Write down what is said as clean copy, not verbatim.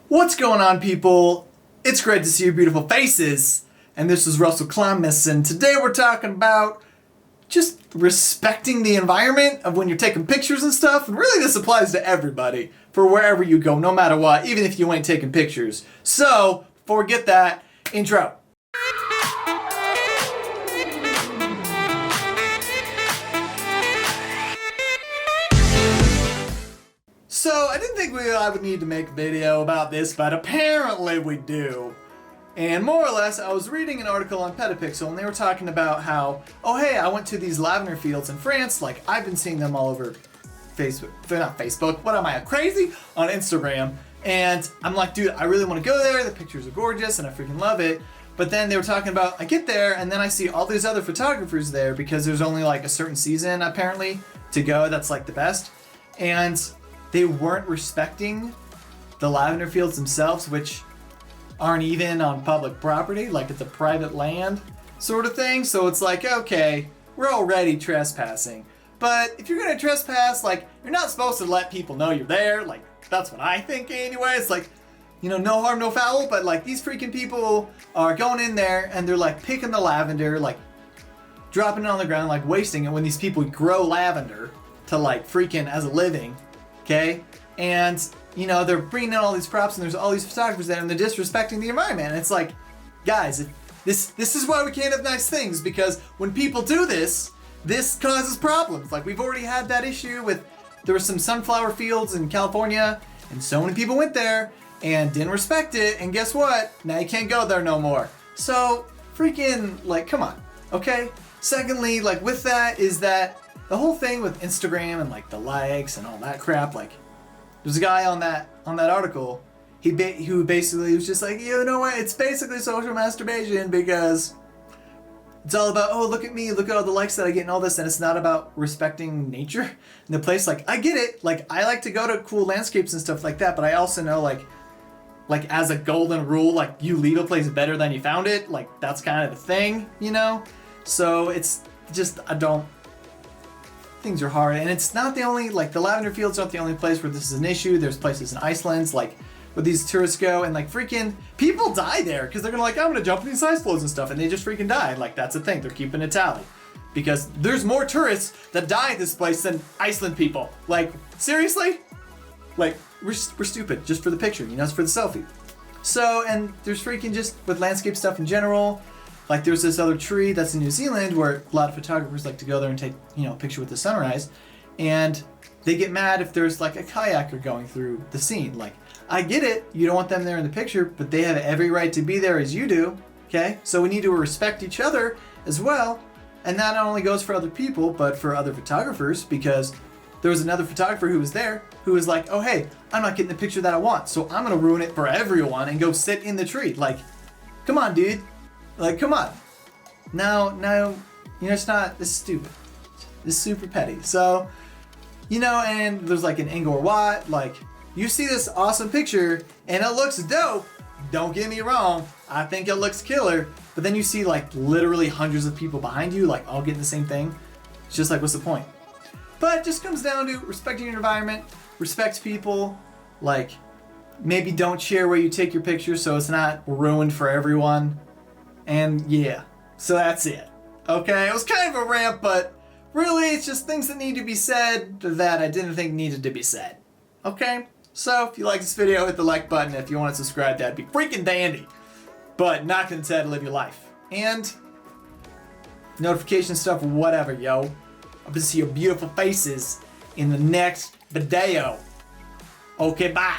What's going on, people? It's great to see your beautiful faces. And this is Russell Klimas, and today we're talking about just respecting the environment of when you're taking pictures and stuff. And really this applies to everybody, for wherever you go, no matter what, even if you ain't taking pictures. So, before we get that, intro. So, I didn't think I would need to make a video about this, but apparently we do. And more or less, I was reading an article on Petapixel, and they were talking about how, oh hey, I went to these lavender fields in France, like I've been seeing them all over Facebook, not Facebook, what am I, crazy? On Instagram. And I'm like, dude, I really want to go there, the pictures are gorgeous, and I freaking love it. But then they were talking about, I get there, and then I see all these other photographers there, because there's only like a certain season, apparently, to go that's like the best. And they weren't respecting the lavender fields themselves, which aren't even on public property, like it's a private land sort of thing. So it's like, okay, we're already trespassing. But if you're gonna trespass, like, you're not supposed to let people know you're there. Like, that's what I think anyway. It's like, you know, no harm, no foul, but like these freaking people are going in there and they're like picking the lavender, like dropping it on the ground, like wasting it when these people grow lavender to like freaking as a living. Okay, and you know they're bringing in all these props, and there's all these photographers there, and they're disrespecting the environment. And it's like, guys, this is why we can't have nice things, because when people do this causes problems. Like we've already had that issue with, there were some sunflower fields in California, and so many people went there and didn't respect it, and guess what? Now you can't go there no more. So freaking like, come on, okay? Secondly, like with that is that the whole thing with Instagram and like the likes and all that crap, like there's a guy on that article, who basically was just like, you know what, it's basically social masturbation, because it's all about, oh, look at me, look at all the likes that I get and all this, and it's not about respecting nature and the place. Like, I get it, like I like to go to cool landscapes and stuff like that, but I also know like as a golden rule, like you leave a place better than you found it, like that's kind of the thing, you know? So it's just, things are hard, and it's not the only, like the lavender fields aren't the only place where this is an issue. There's places in Iceland, like where these tourists go, and like freaking people die there because they're gonna like, I'm gonna jump in these ice floes and stuff, and they just freaking die. Like that's the thing, they're keeping a tally because there's more tourists that die at this place than Iceland people. Like seriously, like we're stupid just for the picture, you know, it's for the selfie. So, and there's freaking just with landscape stuff in general. Like there's this other tree that's in New Zealand where a lot of photographers like to go there and take, you know, a picture with the sunrise, and they get mad if there's like a kayaker going through the scene. Like, I get it, you don't want them there in the picture, but they have every right to be there as you do, okay? So we need to respect each other as well, and that not only goes for other people, but for other photographers, because there was another photographer who was there who was like, oh hey, I'm not getting the picture that I want, so I'm gonna ruin it for everyone and go sit in the tree. Like, come on, dude. Like, come on. No, you know, it's not, this is stupid. This is super petty. So, you know, and there's like an Angkor Wat, like, you see this awesome picture, and it looks dope. Don't get me wrong, I think it looks killer, but then you see like literally hundreds of people behind you, like all getting the same thing. It's just like, what's the point? But it just comes down to respecting your environment, respect people, like, maybe don't share where you take your pictures so it's not ruined for everyone. And yeah, so that's it. Okay, it was kind of a rant, but really it's just things that need to be said that I didn't think needed to be said. Okay, so if you like this video, hit the like button. If you want to subscribe, that'd be freaking dandy. But not content to live your life. And notification stuff, whatever, yo. I'll be see your beautiful faces in the next video. Okay, bye.